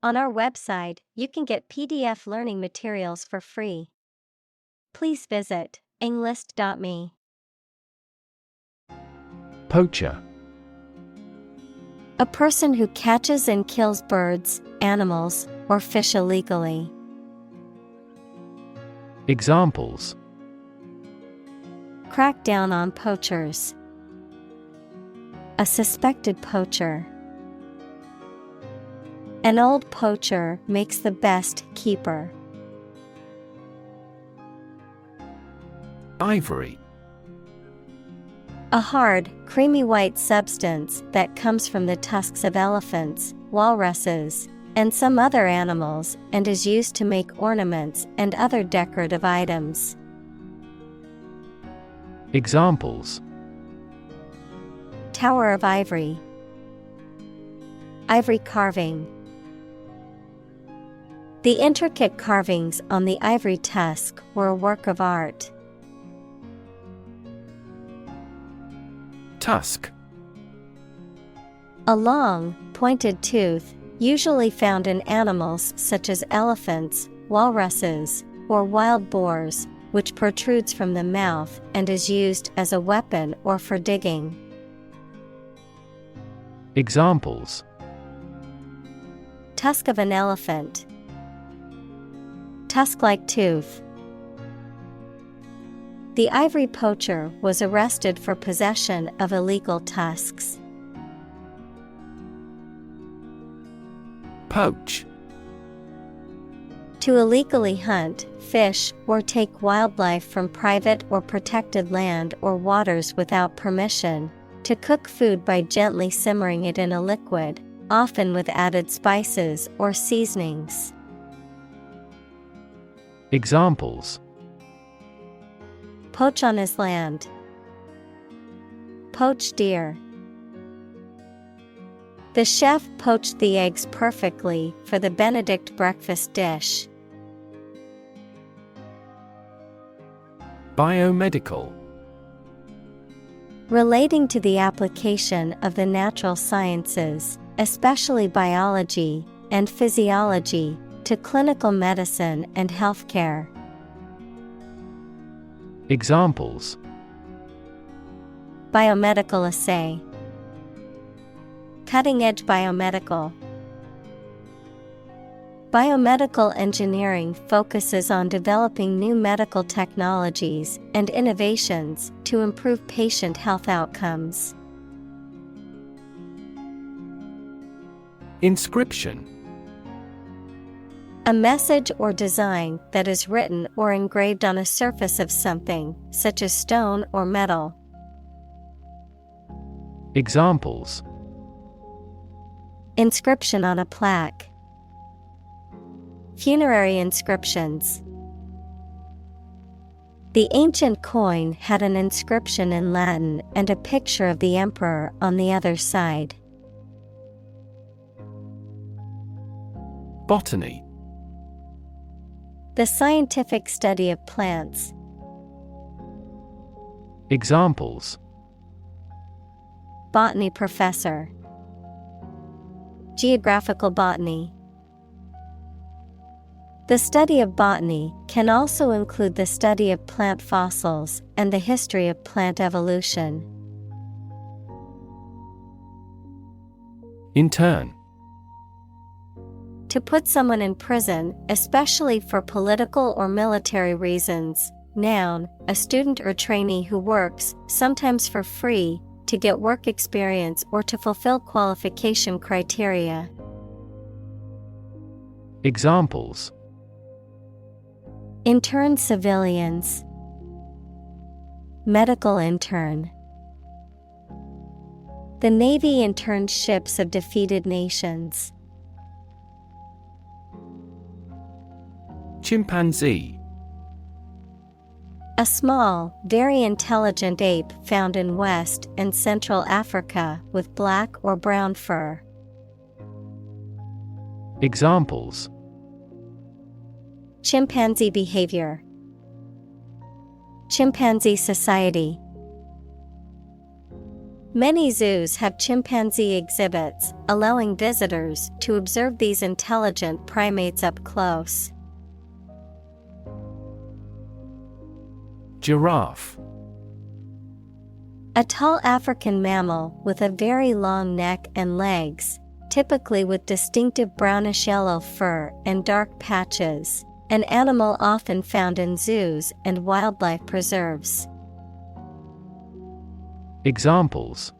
On our website, you can get PDF learning materials for free. Please visit englist.me. Poacher. A person who catches and kills birds, animals, or fish illegally. Examples: Crack down on poachers. A suspected poacher. An old poacher makes the best keeper. Ivory. A hard, creamy white substance that comes from the tusks of elephants, walruses, and some other animals and is used to make ornaments and other decorative items. Examples: Tower of ivory. Ivory carving. The intricate carvings on the ivory tusk were a work of art. Tusk. A long, pointed tooth, usually found in animals such as elephants, walruses, or wild boars, which protrudes from the mouth and is used as a weapon or for digging. Examples: Tusk of an elephant. Tusk-like tooth. The ivory poacher was arrested for possession of illegal tusks. Poach. To illegally hunt, fish, or take wildlife from private or protected land or waters without permission. To cook food by gently simmering it in a liquid, often with added spices or seasonings. Examples: Poach on his land. Poached deer. The chef poached the eggs perfectly for the Benedict breakfast dish. Biomedical. Relating to the application of the natural sciences, especially biology and physiology, to clinical medicine and healthcare. Examples: Biomedical assay. Cutting-edge biomedical. Biomedical engineering focuses on developing new medical technologies and innovations to improve patient health outcomes. Inscription. A message or design that is written or engraved on a surface of something, such as stone or metal. Examples: Inscription on a plaque. Funerary inscriptions. The ancient coin had an inscription in Latin and a picture of the emperor on the other side. Botany. The scientific study of plants. Examples: Botany professor. Geographical botany. The study of botany can also include the study of plant fossils and the history of plant evolution. Intern. To put someone in prison, especially for political or military reasons. Noun, a student or trainee who works, sometimes for free, to get work experience or to fulfill qualification criteria. Examples: Intern civilians. Medical intern. The Navy interned ships of defeated nations. Chimpanzee. A small, very intelligent ape found in West and Central Africa with black or brown fur. Examples: Chimpanzee behavior. Chimpanzee society. Many zoos have chimpanzee exhibits, allowing visitors to observe these intelligent primates up close. Giraffe. A tall African mammal with a very long neck and legs, typically with distinctive brownish-yellow fur and dark patches, an animal often found in zoos and wildlife preserves. Examples: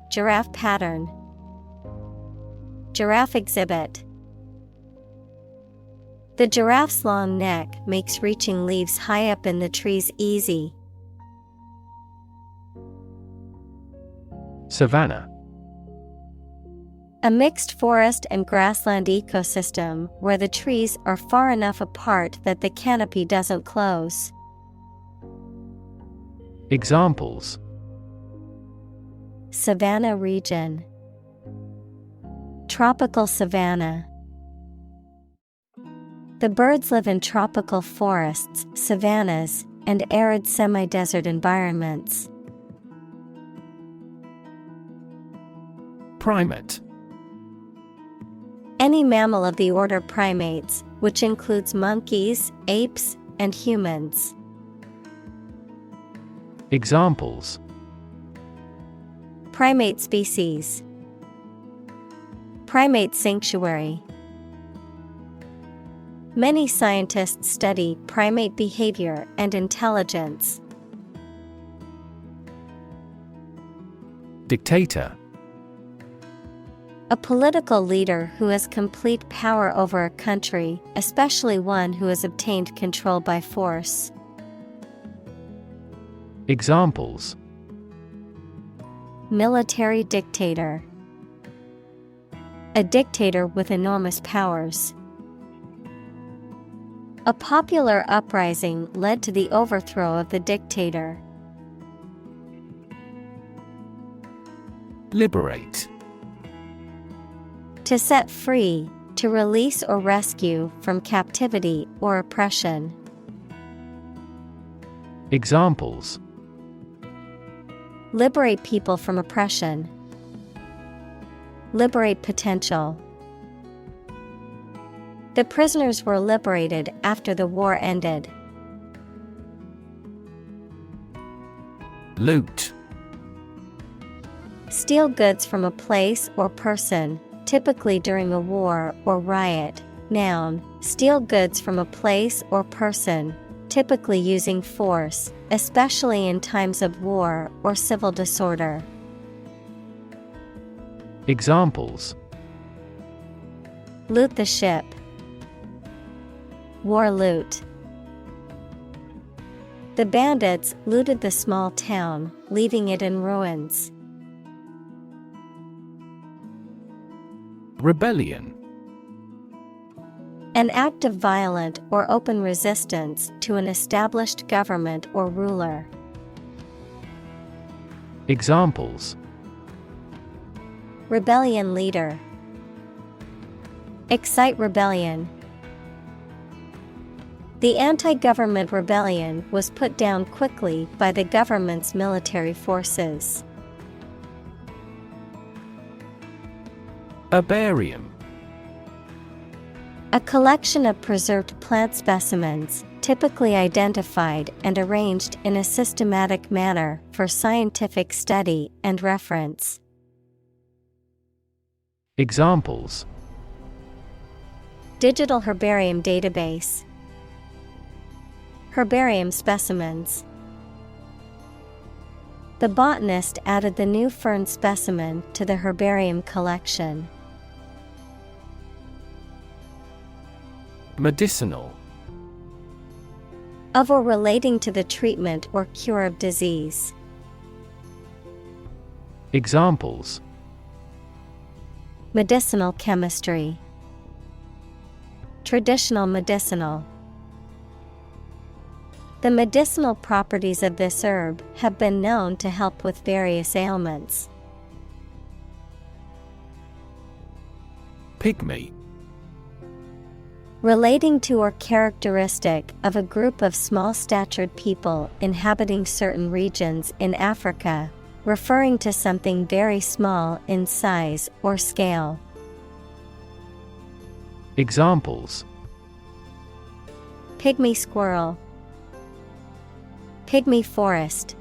Giraffe pattern, giraffe exhibit. The giraffe's long neck makes reaching leaves high up in the trees easy. Savanna. A mixed forest and grassland ecosystem where the trees are far enough apart that the canopy doesn't close. Examples: Savanna region, tropical savanna. The birds live in tropical forests, savannas, and arid semi-desert environments. Primate. Any mammal of the order primates, which includes monkeys, apes, and humans. Examples: Primate species, primate sanctuary. Many scientists study primate behavior and intelligence. Dictator. A political leader who has complete power over a country, especially one who has obtained control by force. Examples: Military dictator, a dictator with enormous powers. A popular uprising led to the overthrow of the dictator. Liberate. To set free, to release or rescue from captivity or oppression. Examples: Liberate people from oppression. Liberate potential. The prisoners were liberated after the war ended. Loot. Steal goods from a place or person, typically during a war or riot. Noun, steal goods from a place or person, typically using force, especially in times of war or civil disorder. Examples: Loot the ship. War loot. The bandits looted the small town, leaving it in ruins. Rebellion. An act of violent or open resistance to an established government or ruler. Examples: Rebellion leader. Excite rebellion. The anti-government rebellion was put down quickly by the government's military forces. Herbarium. A collection of preserved plant specimens, typically identified and arranged in a systematic manner for scientific study and reference. Examples: Digital herbarium database. Herbarium specimens. The botanist added the new fern specimen to the herbarium collection. Medicinal. Of or relating to the treatment or cure of disease. Examples: Medicinal chemistry. Traditional medicinal. The medicinal properties of this herb have been known to help with various ailments. Pygmy. Relating to or characteristic of a group of small-statured people inhabiting certain regions in Africa, referring to something very small in size or scale. Examples: Pygmy squirrel, pygmy forest.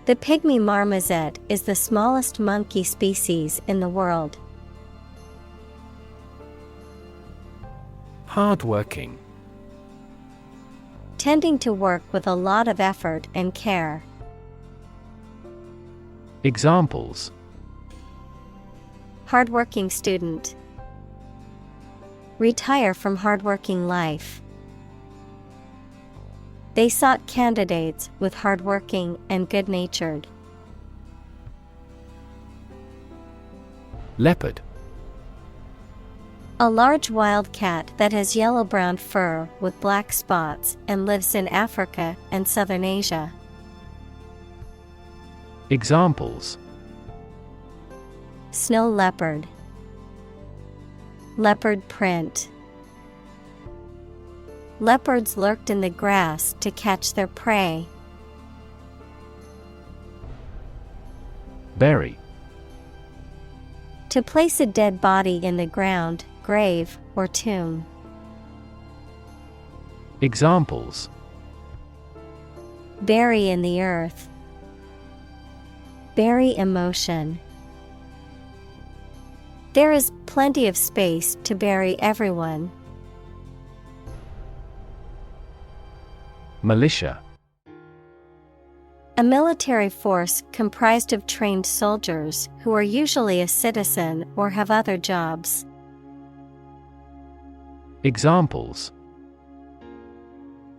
The pygmy marmoset is the smallest monkey species in the world. Hardworking. Tending to work with a lot of effort and care. Examples: Hardworking student. Retire from hardworking life. They sought candidates with hardworking and good-natured. Leopard. A large wild cat that has yellow-brown fur with black spots and lives in Africa and southern Asia. Examples: Snow leopard. Leopard print. Leopards lurked in the grass to catch their prey. Bury. To place a dead body in the ground, grave, or tomb. Examples: Bury in the earth. Bury emotion. There is plenty of space to bury everyone. Militia. A military force comprised of trained soldiers who are usually a citizen or have other jobs. Examples: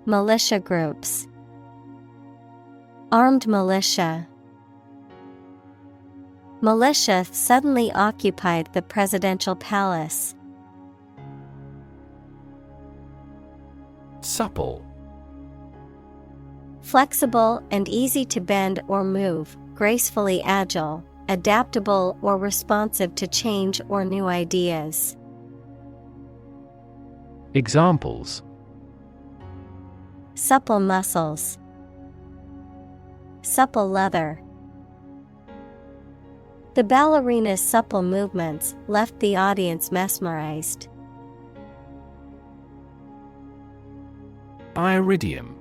Militia groups. Armed militia. Militia suddenly occupied the presidential palace. Supple. Flexible and easy to bend or move, gracefully agile, adaptable or responsive to change or new ideas. Examples: Supple muscles. Supple leather. The ballerina's supple movements left the audience mesmerized. Iridium.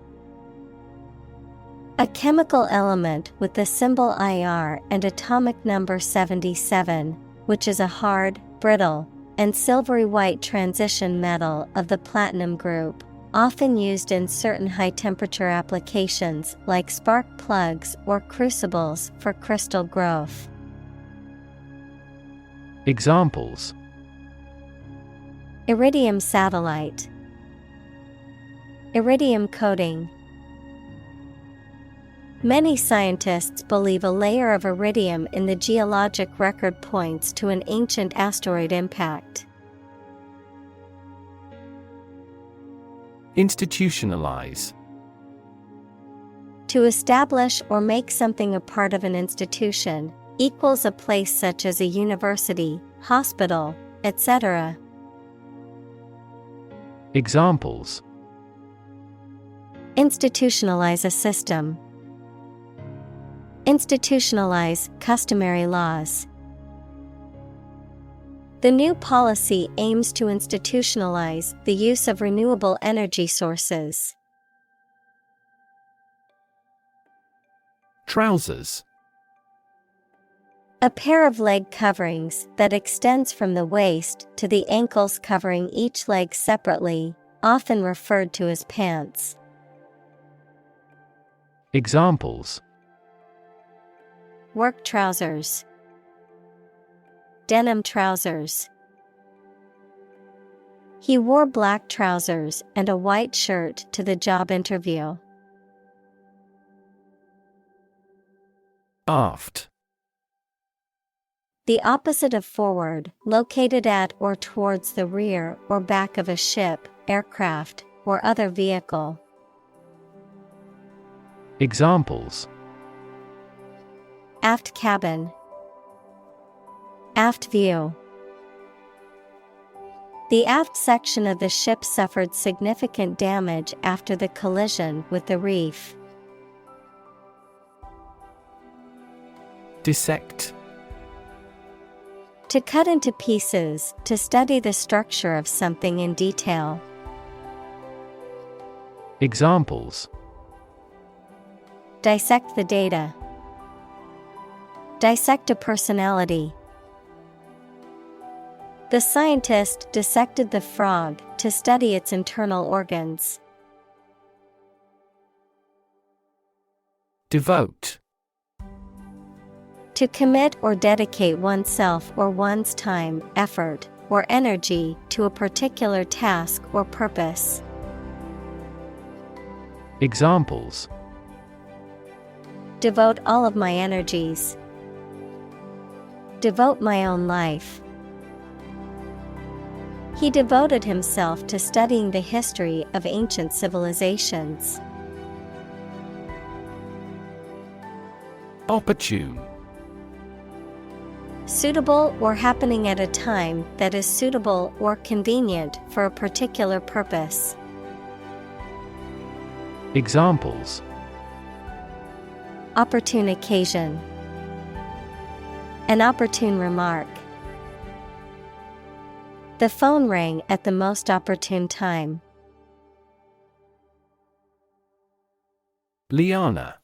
A chemical element with the symbol Ir and atomic number 77, which is a hard, brittle, and silvery white transition metal of the platinum group, often used in certain high-temperature applications like spark plugs or crucibles for crystal growth. Examples: Iridium satellite. Iridium coating. Many scientists believe a layer of iridium in the geologic record points to an ancient asteroid impact. Institutionalize. To establish or make something a part of an institution, equals a place such as a university, hospital, etc. Examples: Institutionalize a system. Institutionalize customary laws. The new policy aims to institutionalize the use of renewable energy sources. Trousers. A pair of leg coverings that extends from the waist to the ankles, covering each leg separately, often referred to as pants. Examples: Work trousers. Denim trousers. He wore black trousers and a white shirt to the job interview. Aft. The opposite of forward, located at or towards the rear or back of a ship, aircraft, or other vehicle. Examples: Aft cabin. Aft view. The aft section of the ship suffered significant damage after the collision with the reef. Dissect. To cut into pieces, to study the structure of something in detail. Examples: Dissect the data. Dissect a personality. The scientist dissected the frog to study its internal organs. Devote. To commit or dedicate oneself or one's time, effort, or energy to a particular task or purpose. Examples: Devote all of my energies. Devote my own life. He devoted himself to studying the history of ancient civilizations. Opportune. Suitable or happening at a time that is suitable or convenient for a particular purpose. Examples: Opportune occasion. An opportune remark. The phone rang at the most opportune time. Liana.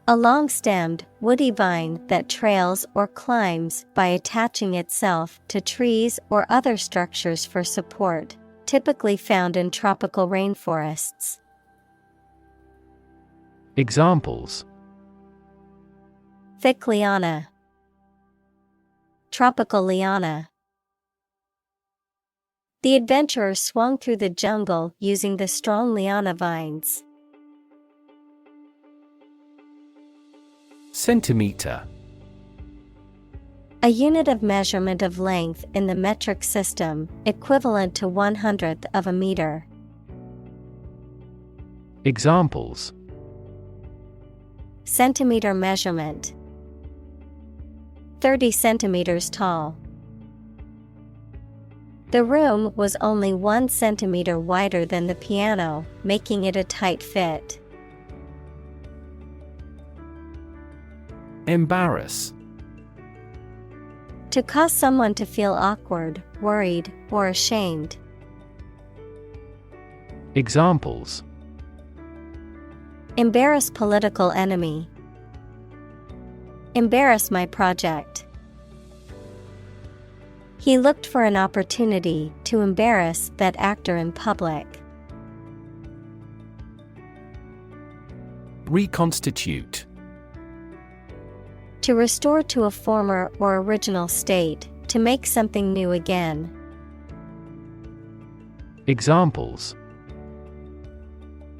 A long-stemmed, woody vine that trails or climbs by attaching itself to trees or other structures for support, typically found in tropical rainforests. Examples: Thick liana. Tropical liana. The adventurer swung through the jungle using the strong liana vines. Centimeter. A unit of measurement of length in the metric system, equivalent to 1/100th of a meter. Examples: Centimeter measurement. 30 centimeters tall. The room was only 1 centimeter wider than the piano, making it a tight fit. Embarrass. To cause someone to feel awkward, worried, or ashamed. Examples: Embarrass political enemy. Embarrass my project. He looked for an opportunity to embarrass that actor in public. Reconstitute. To restore to a former or original state, to make something new again. Examples: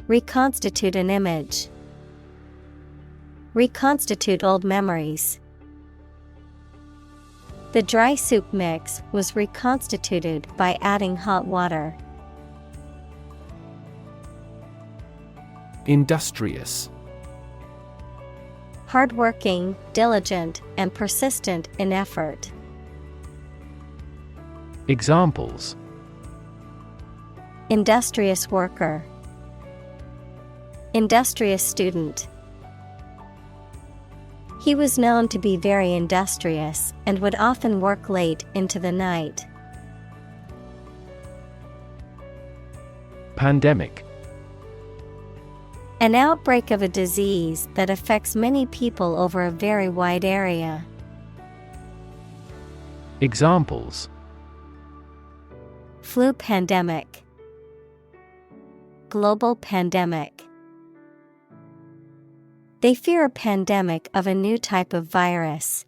Reconstitute an image. Reconstitute old memories. The dry soup mix was reconstituted by adding hot water. Industrious. Hardworking, diligent, and persistent in effort. Examples: Industrious worker. Industrious student. He was known to be very industrious and would often work late into the night. Pandemic. An outbreak of a disease that affects many people over a very wide area. Examples: Flu pandemic. Global pandemic. They fear a pandemic of a new type of virus.